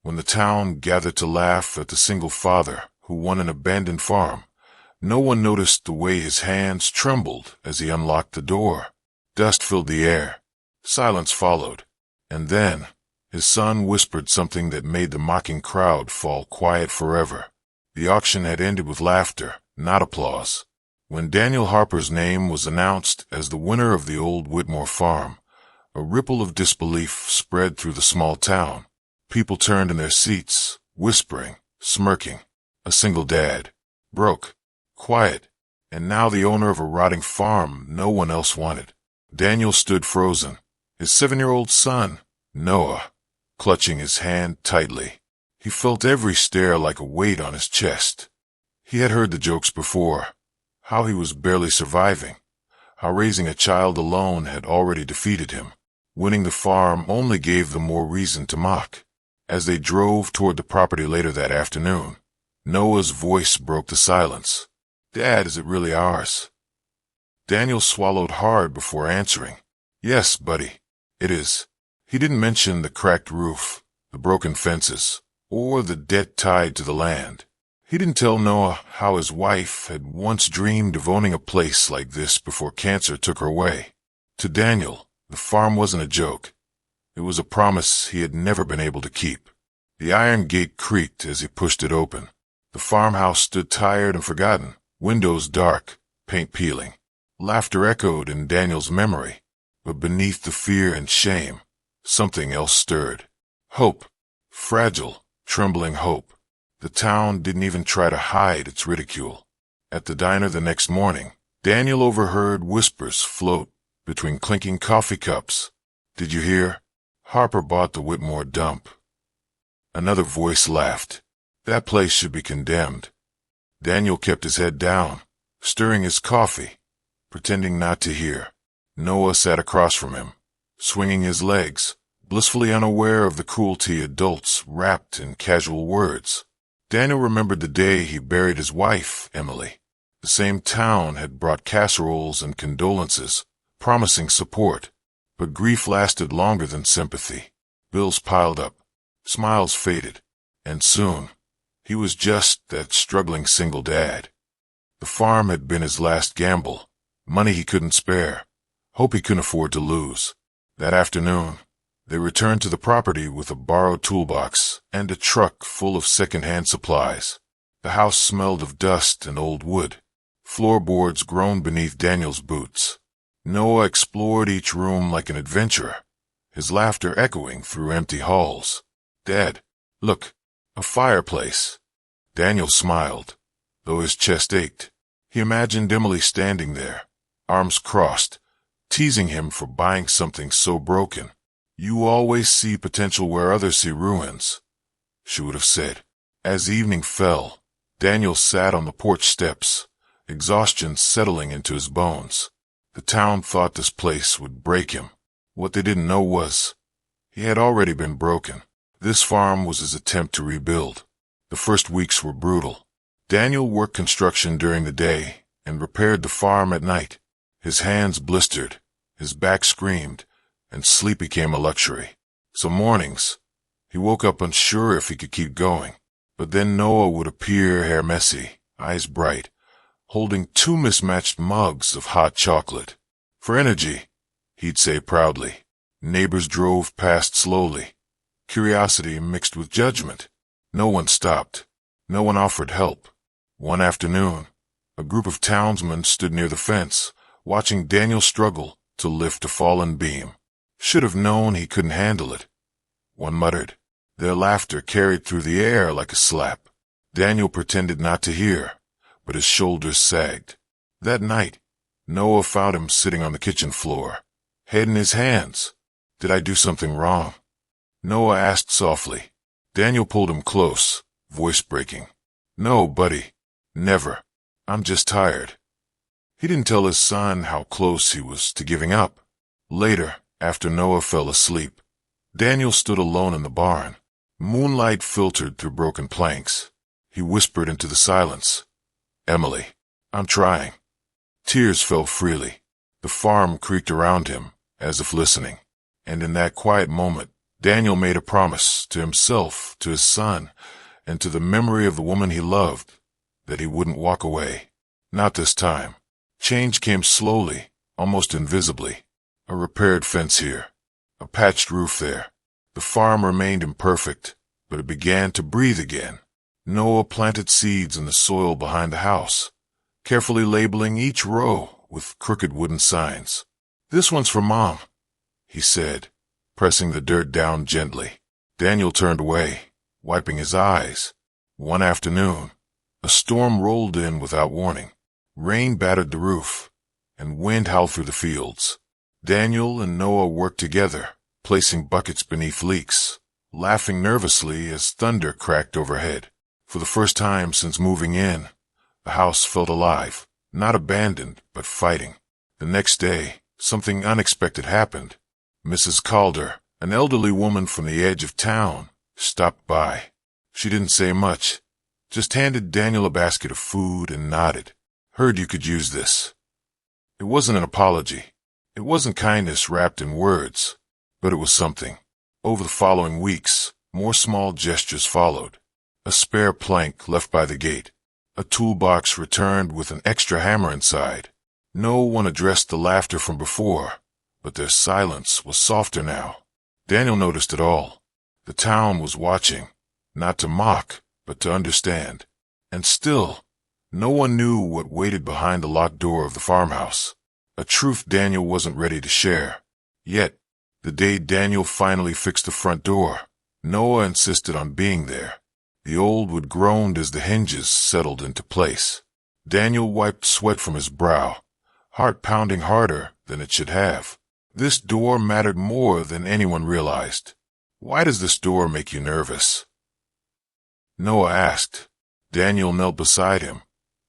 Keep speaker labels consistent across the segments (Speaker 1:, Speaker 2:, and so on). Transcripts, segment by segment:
Speaker 1: when the town gathered to laugh at the single father who won an abandoned farm, no one noticed the way his hands trembled as he unlocked the door. Dust filled the air. Silence followed. And then, his son whispered something that made the mocking crowd fall quiet forever. The auction had ended with laughter, not applause. When Daniel Harper's name was announced as the winner of the old Whitmore farm, a ripple of disbelief spread through the small town. People turned in their seats, whispering, smirking. A single dad. Broke. Quiet. And now the owner of a rotting farm no one else wanted. Daniel stood frozen. His 7-year-old son, Noah, clutching his hand tightly. He felt every stare like a weight on his chest. He had heard the jokes before. How he was barely surviving. How raising a child alone had already defeated him. Winning the farm only gave them more reason to mock. As they drove toward the property later that afternoon, Noah's voice broke the silence. "Dad, is it really ours?" Daniel swallowed hard before answering. "Yes, buddy, it is." He didn't mention the cracked roof, the broken fences, or the debt tied to the land. He didn't tell Noah how his wife had once dreamed of owning a place like this before cancer took her away. To Daniel, the farm wasn't a joke. It was a promise he had never been able to keep. The iron gate creaked as he pushed it open. The farmhouse stood tired and forgotten, windows dark, paint peeling. Laughter echoed in Daniel's memory, but beneath the fear and shame, something else stirred. Hope. Fragile, trembling hope. The town didn't even try to hide its ridicule. At the diner the next morning, Daniel overheard whispers float between clinking coffee cups. "Did you hear? Harper bought the Whitmore dump." Another voice laughed. "That place should be condemned." Daniel kept his head down, stirring his coffee, pretending not to hear. Noah sat across from him, swinging his legs, blissfully unaware of the cruelty adults wrapped in casual words. Daniel remembered the day he buried his wife, Emily. The same town had brought casseroles and condolences, promising support. But grief lasted longer than sympathy. Bills piled up, smiles faded, and soon he was just that struggling single dad. The farm had been his last gamble, money he couldn't spare, hope he couldn't afford to lose. That afternoon, they returned to the property with a borrowed toolbox and a truck full of second-hand supplies. The house smelled of dust and old wood. Floorboards groaned beneath Daniel's boots. Noah explored each room like an adventurer, his laughter echoing through empty halls. "Dad, look, a fireplace." Daniel smiled, though his chest ached. He imagined Emily standing there, arms crossed, teasing him for buying something so broken. "You always see potential where others see ruins," she would have said. As evening fell, Daniel sat on the porch steps, exhaustion settling into his bones. The town thought this place would break him. What they didn't know was, he had already been broken. This farm was his attempt to rebuild. The first weeks were brutal. Daniel worked construction during the day and repaired the farm at night. His hands blistered, his back screamed, and sleep became a luxury. Some mornings, he woke up unsure if he could keep going. But then Noah would appear, hair messy, eyes bright, holding 2 mismatched mugs of hot chocolate. "For energy," he'd say proudly. Neighbors drove past slowly, curiosity mixed with judgment. No one stopped. No one offered help. One afternoon, a group of townsmen stood near the fence, watching Daniel struggle to lift a fallen beam. "Should have known he couldn't handle it," one muttered. Their laughter carried through the air like a slap. Daniel pretended not to hear, but his shoulders sagged. That night, Noah found him sitting on the kitchen floor, head in his hands. "Did I do something wrong?" Noah asked softly. Daniel pulled him close, voice breaking. "No, buddy, never. I'm just tired." He didn't tell his son how close he was to giving up. Later, after Noah fell asleep, Daniel stood alone in the barn. Moonlight filtered through broken planks. He whispered into the silence, "Emily, I'm trying." Tears fell freely. The farm creaked around him, as if listening. And in that quiet moment, Daniel made a promise to himself, to his son, and to the memory of the woman he loved, that he wouldn't walk away. Not this time. Change came slowly, almost invisibly. A repaired fence here, a patched roof there. The farm remained imperfect, but it began to breathe again. Noah planted seeds in the soil behind the house, carefully labeling each row with crooked wooden signs. "This one's for Mom," he said, pressing the dirt down gently. Daniel turned away, wiping his eyes. One afternoon, a storm rolled in without warning. Rain battered the roof, and wind howled through the fields. Daniel and Noah worked together, placing buckets beneath leaks, laughing nervously as thunder cracked overhead. For the first time since moving in, the house felt alive, not abandoned, but fighting. The next day, something unexpected happened. Mrs. Calder, an elderly woman from the edge of town, stopped by. She didn't say much, just handed Daniel a basket of food and nodded. "Heard you could use this." It wasn't an apology. It wasn't kindness wrapped in words, but it was something. Over the following weeks, more small gestures followed. A spare plank left by the gate. A toolbox returned with an extra hammer inside. No one addressed the laughter from before, but their silence was softer now. Daniel noticed it all. The town was watching, not to mock, but to understand. And still, no one knew what waited behind the locked door of the farmhouse. A truth Daniel wasn't ready to share. Yet, the day Daniel finally fixed the front door, Noah insisted on being there. The old wood groaned as the hinges settled into place. Daniel wiped sweat from his brow, heart pounding harder than it should have. This door mattered more than anyone realized. "Why does this door make you nervous?" Noah asked. Daniel knelt beside him,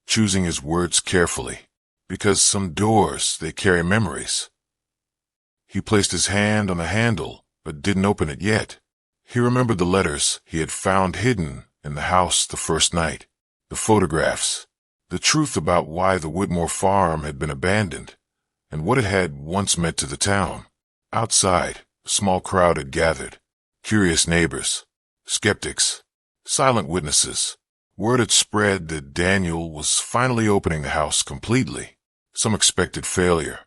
Speaker 1: choosing his words carefully. "Because some doors, they carry memories." He placed his hand on the handle, but didn't open it yet. He remembered the letters he had found hidden in the house the first night, the photographs, the truth about why the Whitmore farm had been abandoned, and what it had once meant to the town. Outside, a small crowd had gathered. Curious neighbors, skeptics, silent witnesses. Word had spread that Daniel was finally opening the house completely. Some expected failure.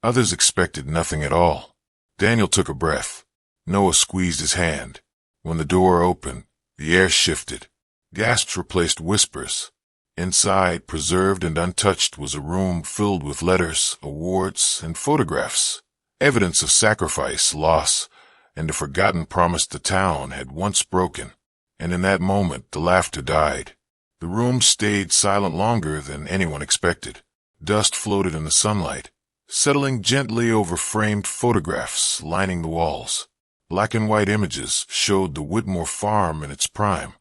Speaker 1: Others expected nothing at all. Daniel took a breath. Noah squeezed his hand. When the door opened, the air shifted. Gasps replaced whispers. Inside, preserved and untouched, was a room filled with letters, awards, and photographs. Evidence of sacrifice, loss, and a forgotten promise the town had once broken. And in that moment, the laughter died. The room stayed silent longer than anyone expected. Dust floated in the sunlight, settling gently over framed photographs lining the walls. Black and white images showed the Whitmore farm in its prime.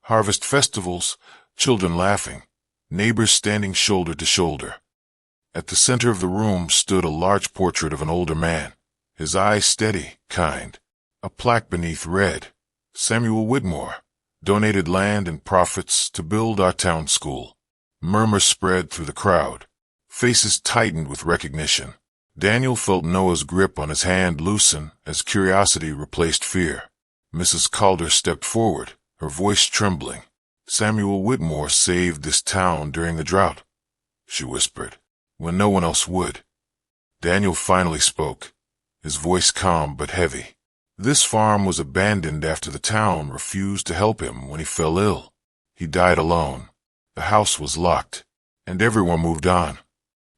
Speaker 1: Harvest festivals, children laughing, neighbors standing shoulder to shoulder. At the center of the room stood a large portrait of an older man, his eyes steady, kind. A plaque beneath read, "Samuel Whitmore, donated land and profits to build our town school." Murmurs spread through the crowd. Faces tightened with recognition. Daniel felt Noah's grip on his hand loosen as curiosity replaced fear. Mrs. Calder stepped forward, her voice trembling. "Samuel Whitmore saved this town during the drought," she whispered, "when no one else would." Daniel finally spoke, his voice calm but heavy. "This farm was abandoned after the town refused to help him when he fell ill. He died alone. The house was locked, and everyone moved on."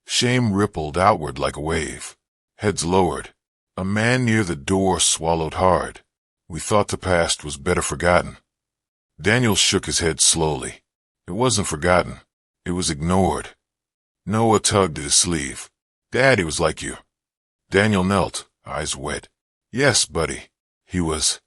Speaker 1: Shame rippled outward like a wave. Heads lowered. A man near the door swallowed hard. "We thought the past was better forgotten." Daniel shook his head slowly. It wasn't forgotten. It was ignored. Noah tugged at his sleeve. "Daddy was like you." Daniel knelt, eyes wet. "Yes, buddy. He was."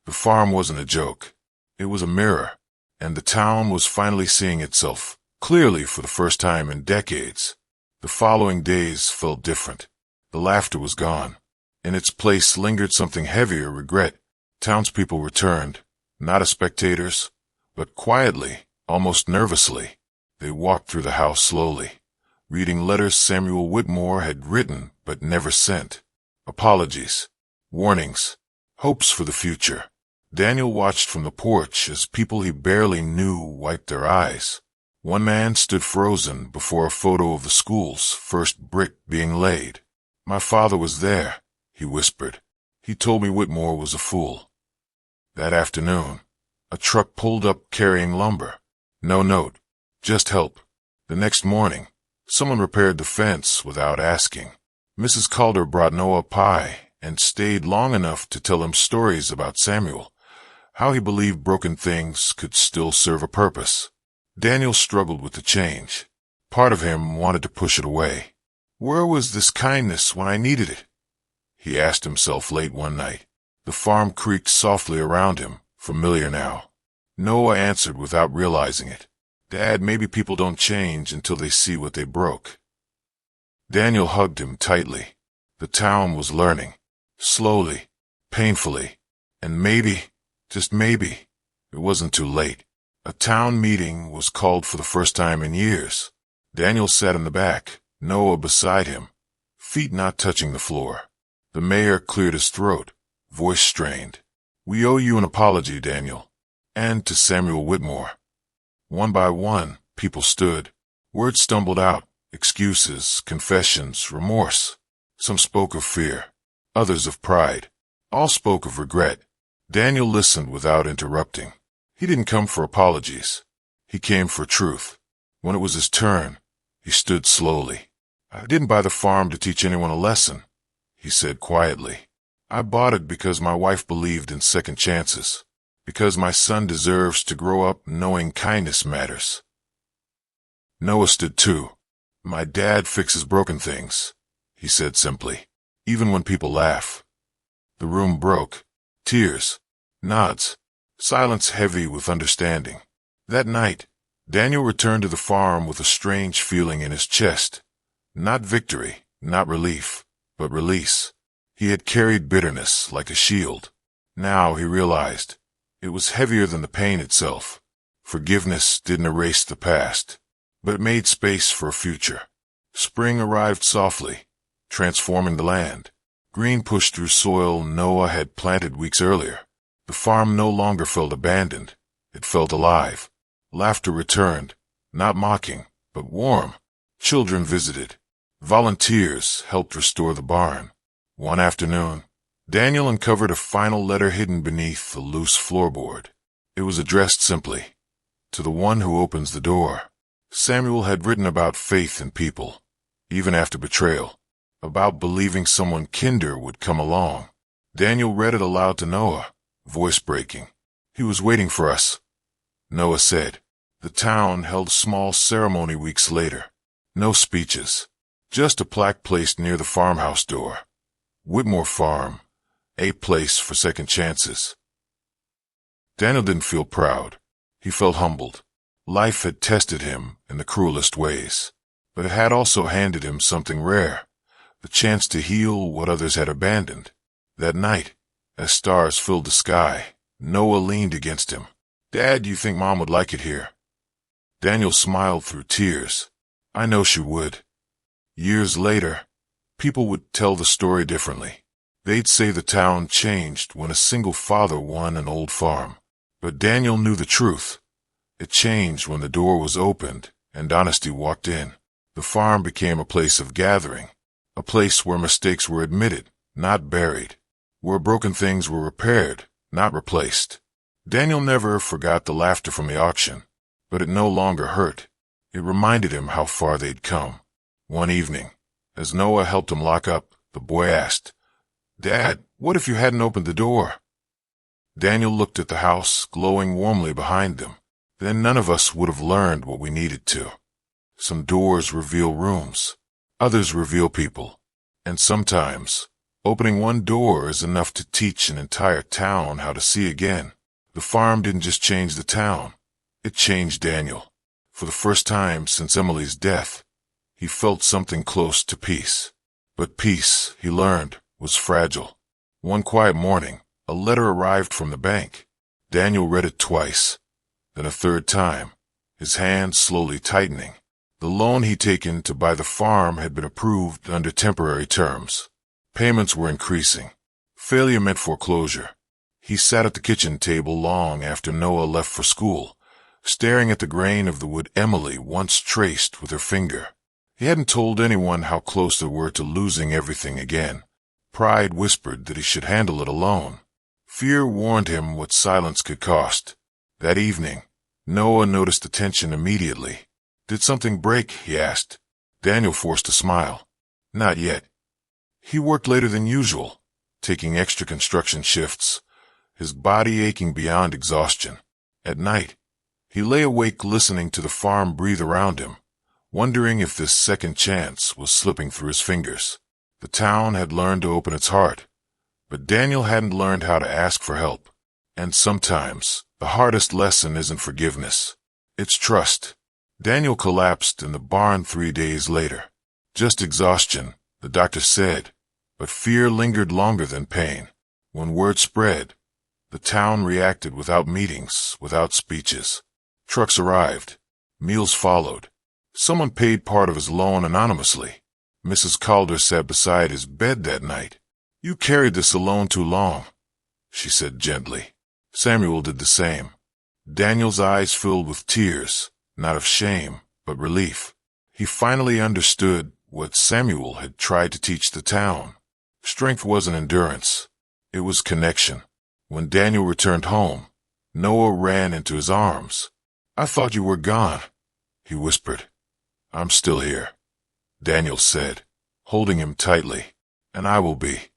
Speaker 1: The farm wasn't a joke. It was a mirror, and the town was finally seeing itself, clearly for the first time in decades. The following days felt different. The laughter was gone. In its place lingered something heavier, regret. Townspeople returned, not as spectators, but quietly, almost nervously. They walked through the house slowly, reading letters Samuel Whitmore had written but never sent. Apologies, warnings, hopes for the future. Daniel watched from the porch as people he barely knew wiped their eyes. One man stood frozen before a photo of the school's first brick being laid. "My father was there," he whispered. "He told me Whitmore was a fool." That afternoon, a truck pulled up carrying lumber. No note, just help. The next morning, someone repaired the fence without asking. Mrs. Calder brought Noah pie and stayed long enough to tell him stories about Samuel, how he believed broken things could still serve a purpose. Daniel struggled with the change. Part of him wanted to push it away. Where was this kindness when I needed it? He asked himself late one night. The farm creaked softly around him, familiar now. Noah answered without realizing it. "Dad, maybe people don't change until they see what they broke." Daniel hugged him tightly. The town was learning. Slowly, painfully, and maybe, just maybe, it wasn't too late. A town meeting was called for the first time in years. Daniel sat in the back, Noah beside him, feet not touching the floor. The mayor cleared his throat, voice strained. "We owe you an apology, Daniel, and to Samuel Whitmore." One by one, people stood. Words stumbled out, excuses, confessions, remorse. Some spoke of fear, others of pride. All spoke of regret. Daniel listened without interrupting. He didn't come for apologies. He came for truth. When it was his turn, he stood slowly. "I didn't buy the farm to teach anyone a lesson," he said quietly. "I bought it because my wife believed in second chances, because my son deserves to grow up knowing kindness matters." Noah stood too. "My dad fixes broken things," he said simply, "even when people laugh." The room broke. Tears, nods, silence heavy with understanding. That night, Daniel returned to the farm with a strange feeling in his chest. Not victory, not relief, but release. He had carried bitterness like a shield. Now he realized it was heavier than the pain itself. Forgiveness didn't erase the past, but it made space for a future. Spring arrived softly, transforming the land. Green pushed through soil Noah had planted weeks earlier. The farm no longer felt abandoned. It felt alive. Laughter returned, not mocking, but warm. Children visited. Volunteers helped restore the barn. One afternoon, Daniel uncovered a final letter hidden beneath the loose floorboard. It was addressed simply, "To the one who opens the door." Samuel had written about faith in people, even after betrayal, about believing someone kinder would come along. Daniel read it aloud to Noah, voice breaking. "He was waiting for us," Noah said. The town held a small ceremony weeks later. No speeches, just a plaque placed near the farmhouse door. Whitmore Farm, a place for second chances. Daniel didn't feel proud. He felt humbled. Life had tested him in the cruelest ways, but it had also handed him something rare, the chance to heal what others had abandoned. That night, as stars filled the sky, Noah leaned against him. "Dad, you think Mom would like it here?" Daniel smiled through tears. "I know she would." Years later, people would tell the story differently. They'd say the town changed when a single father won an old farm. But Daniel knew the truth. It changed when the door was opened and honesty walked in. The farm became a place of gathering, a place where mistakes were admitted, not buried, where broken things were repaired, not replaced. Daniel never forgot the laughter from the auction, but it no longer hurt. It reminded him how far they'd come. One evening, as Noah helped him lock up, the boy asked, "Dad, what if you hadn't opened the door?" Daniel looked at the house, glowing warmly behind them. Then none of us would have learned what we needed to. Some doors reveal rooms, others reveal people, and sometimes opening one door is enough to teach an entire town how to see again. The farm didn't just change the town, it changed Daniel. For the first time since Emily's death, he felt something close to peace. But peace, he learned, was fragile. One quiet morning, a letter arrived from the bank. Daniel read it twice, then a third time, his hand slowly tightening. The loan he'd taken to buy the farm had been approved under temporary terms. Payments were increasing. Failure meant foreclosure. He sat at the kitchen table long after Noah left for school, staring at the grain of the wood Emily once traced with her finger. He hadn't told anyone how close they were to losing everything again. Pride whispered that he should handle it alone. Fear warned him what silence could cost. That evening, Noah noticed the tension immediately. "Did something break?" he asked. Daniel forced a smile. "Not yet." He worked later than usual, taking extra construction shifts, his body aching beyond exhaustion. At night, he lay awake listening to the farm breathe around him, wondering if this second chance was slipping through his fingers. The town had learned to open its heart, but Daniel hadn't learned how to ask for help. And sometimes, the hardest lesson isn't forgiveness. It's trust. Daniel collapsed in the barn 3 days later. Just exhaustion, the doctor said, but fear lingered longer than pain. When word spread, the town reacted without meetings, without speeches. Trucks arrived. Meals followed. Someone paid part of his loan anonymously. Mrs. Calder sat beside his bed that night. "You carried this alone too long," she said gently. Samuel did the same. Daniel's eyes filled with tears, not of shame, but relief. He finally understood what Samuel had tried to teach the town. Strength wasn't endurance. It was connection. When Daniel returned home, Noah ran into his arms. "I thought you were gone," he whispered. "I'm still here," Daniel said, holding him tightly. "And I will be."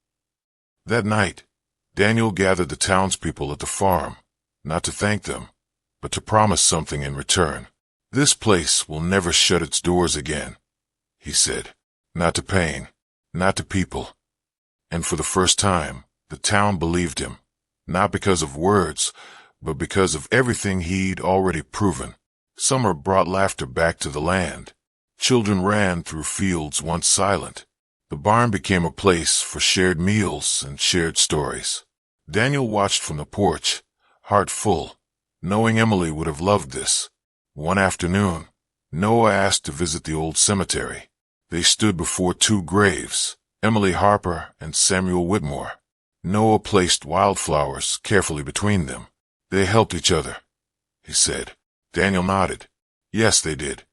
Speaker 1: That night, Daniel gathered the townspeople at the farm, not to thank them, but to promise something in return. "This place will never shut its doors again," he said. "Not to pain, not to people." And for the first time, the town believed him, not because of words, but because of everything he'd already proven. Summer brought laughter back to the land. Children ran through fields once silent. The barn became a place for shared meals and shared stories. Daniel watched from the porch, heart full, knowing Emily would have loved this. One afternoon, Noah asked to visit the old cemetery. They stood before 2 graves, Emily Harper and Samuel Whitmore. Noah placed wildflowers carefully between them. "They helped each other," he said. Daniel nodded. Yes, they did.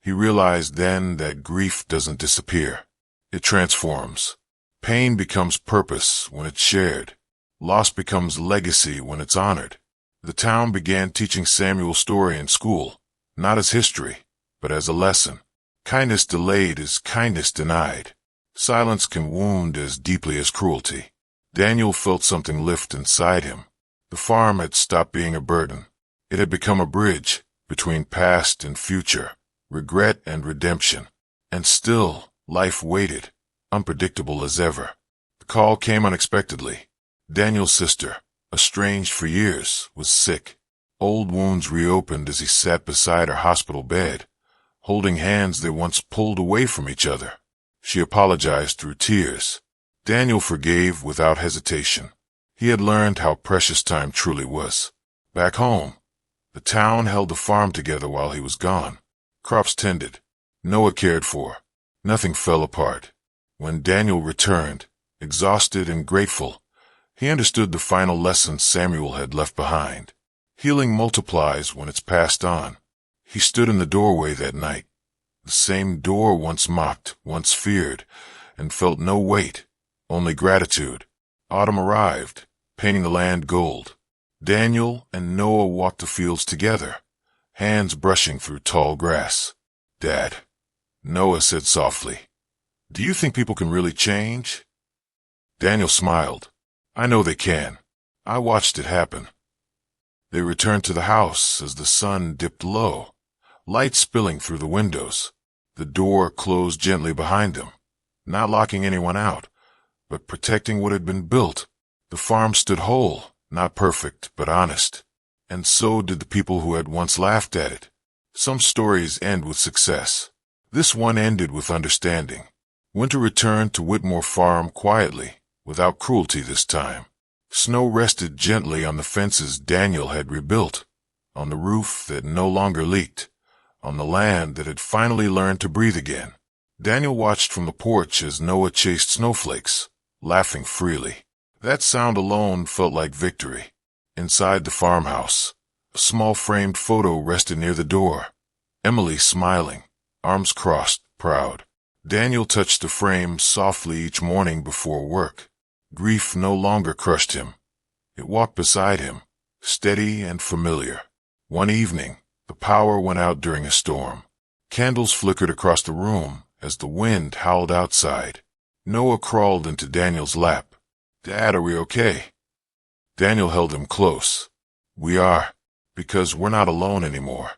Speaker 1: He realized then that grief doesn't disappear. It transforms. Pain becomes purpose when it's shared. Loss becomes legacy when it's honored. The town began teaching Samuel's story in school, not as history, but as a lesson. Kindness delayed is kindness denied. Silence can wound as deeply as cruelty. Daniel felt something lift inside him. The farm had stopped being a burden. It had become a bridge between past and future, regret and redemption. And still, life waited, unpredictable as ever. The call came unexpectedly. Daniel's sister, estranged for years, was sick. Old wounds reopened as he sat beside her hospital bed, holding hands they once pulled away from each other. She apologized through tears. Daniel forgave without hesitation. He had learned how precious time truly was. Back home, the town held the farm together while he was gone. Crops tended. Noah cared for. Nothing fell apart. When Daniel returned, exhausted and grateful, he understood the final lesson Samuel had left behind. Healing multiplies when it's passed on. He stood in the doorway that night, the same door once mocked, once feared, and felt no weight, only gratitude. Autumn arrived, painting the land gold. Daniel and Noah walked the fields together, hands brushing through tall grass. "Dad," Noah said softly, "do you think people can really change?" Daniel smiled. "I know they can. I watched it happen." They returned to the house as the sun dipped low, light spilling through the windows. The door closed gently behind them, not locking anyone out, but protecting what had been built. The farm stood whole, not perfect, but honest. And so did the people who had once laughed at it. Some stories end with success. This one ended with understanding. Winter returned to Whitmore Farm quietly, without cruelty this time. Snow rested gently on the fences Daniel had rebuilt, on the roof that no longer leaked, on the land that had finally learned to breathe again. Daniel watched from the porch as Noah chased snowflakes, laughing freely. That sound alone felt like victory. Inside the farmhouse, a small framed photo rested near the door. Emily smiling, arms crossed, proud. Daniel touched the frame softly each morning before work. Grief no longer crushed him. It walked beside him, steady and familiar. One evening, the power went out during a storm. Candles flickered across the room as the wind howled outside. Noah crawled into Daniel's lap. "Dad, are we okay?" Daniel held him close. "We are, because we're not alone anymore."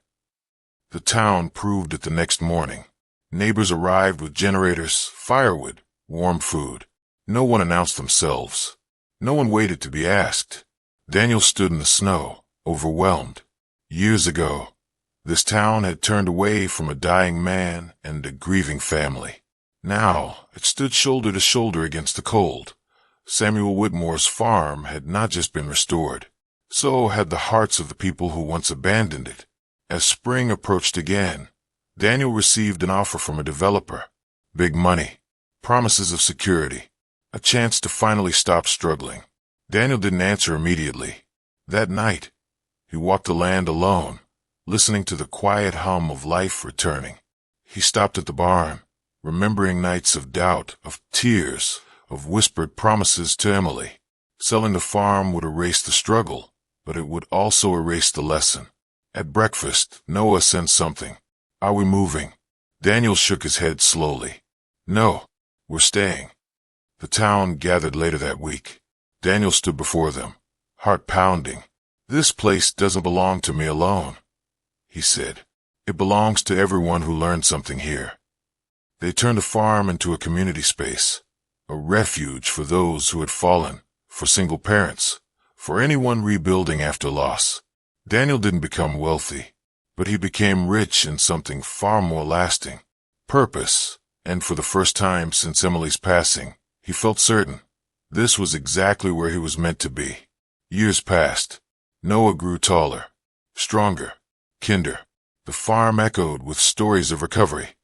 Speaker 1: The town proved it the next morning. Neighbors arrived with generators, firewood, warm food. No one announced themselves. No one waited to be asked. Daniel stood in the snow, overwhelmed. Years ago, this town had turned away from a dying man and a grieving family. Now, it stood shoulder to shoulder against the cold. Samuel Whitmore's farm had not just been restored. So had the hearts of the people who once abandoned it. As spring approached again, Daniel received an offer from a developer. Big money, promises of security, a chance to finally stop struggling. Daniel didn't answer immediately. That night, he walked the land alone, listening to the quiet hum of life returning. He stopped at the barn, remembering nights of doubt, of tears, of whispered promises to Emily. Selling the farm would erase the struggle, but it would also erase the lesson. At breakfast, Noah sensed something. "Are we moving?" Daniel shook his head slowly. "No, we're staying." The town gathered later that week. Daniel stood before them, heart pounding. "This place doesn't belong to me alone," he said. "It belongs to everyone who learned something here." They turned the farm into a community space, a refuge for those who had fallen, for single parents, for anyone rebuilding after loss. Daniel didn't become wealthy, but he became rich in something far more lasting, purpose, and for the first time since Emily's passing, he felt certain this was exactly where he was meant to be. Years passed. Noah grew taller, stronger, kinder. The farm echoed with stories of recovery,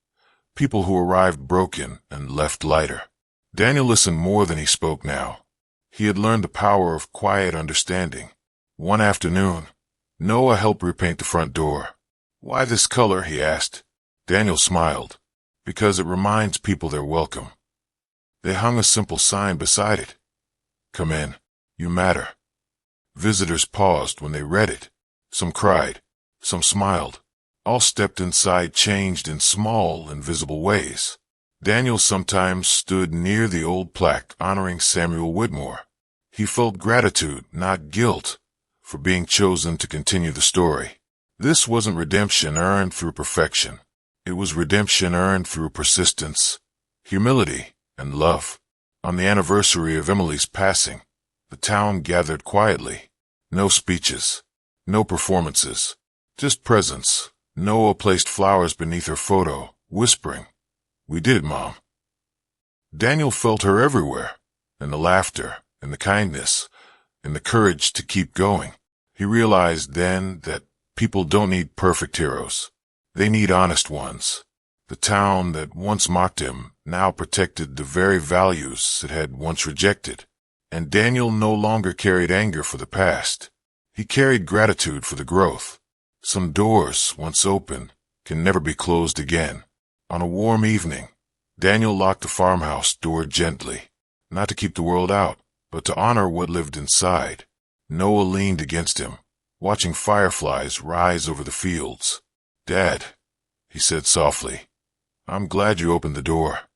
Speaker 1: people who arrived broken and left lighter. Daniel listened more than he spoke now. He had learned the power of quiet understanding. One afternoon, Noah helped repaint the front door. "Why this color?" he asked. Daniel smiled. "Because it reminds people they're welcome." They hung a simple sign beside it. "Come in. You matter." Visitors paused when they read it. Some cried. Some smiled. All stepped inside changed in small, invisible ways. Daniel sometimes stood near the old plaque honoring Samuel Whitmore. He felt gratitude, not guilt, for being chosen to continue the story. This wasn't redemption earned through perfection. It was redemption earned through persistence, humility, and love. On the anniversary of Emily's passing, the town gathered quietly. No speeches, no performances, just presence. Noah placed flowers beneath her photo, whispering, "We did it, Mom." Daniel felt her everywhere, in the laughter, in the kindness, in the courage to keep going. He realized then that people don't need perfect heroes. They need honest ones. The town that once mocked him now protected the very values it had once rejected. And Daniel no longer carried anger for the past. He carried gratitude for the growth. Some doors, once open, can never be closed again. On a warm evening, Daniel locked the farmhouse door gently, not to keep the world out, but to honor what lived inside. Noah leaned against him, watching fireflies rise over the fields. "Dad," he said softly, "I'm glad you opened the door."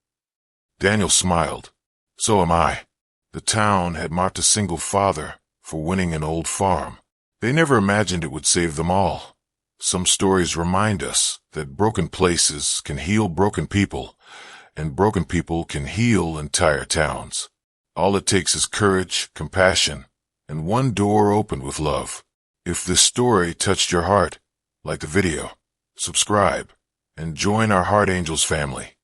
Speaker 1: Daniel smiled. "So am I." The town had mocked a single father for winning an old farm. They never imagined it would save them all. Some stories remind us that broken places can heal broken people, and broken people can heal entire towns. All it takes is courage, compassion, and one door opened with love. If this story touched your heart, like the video, subscribe, and join our Heart Angels family.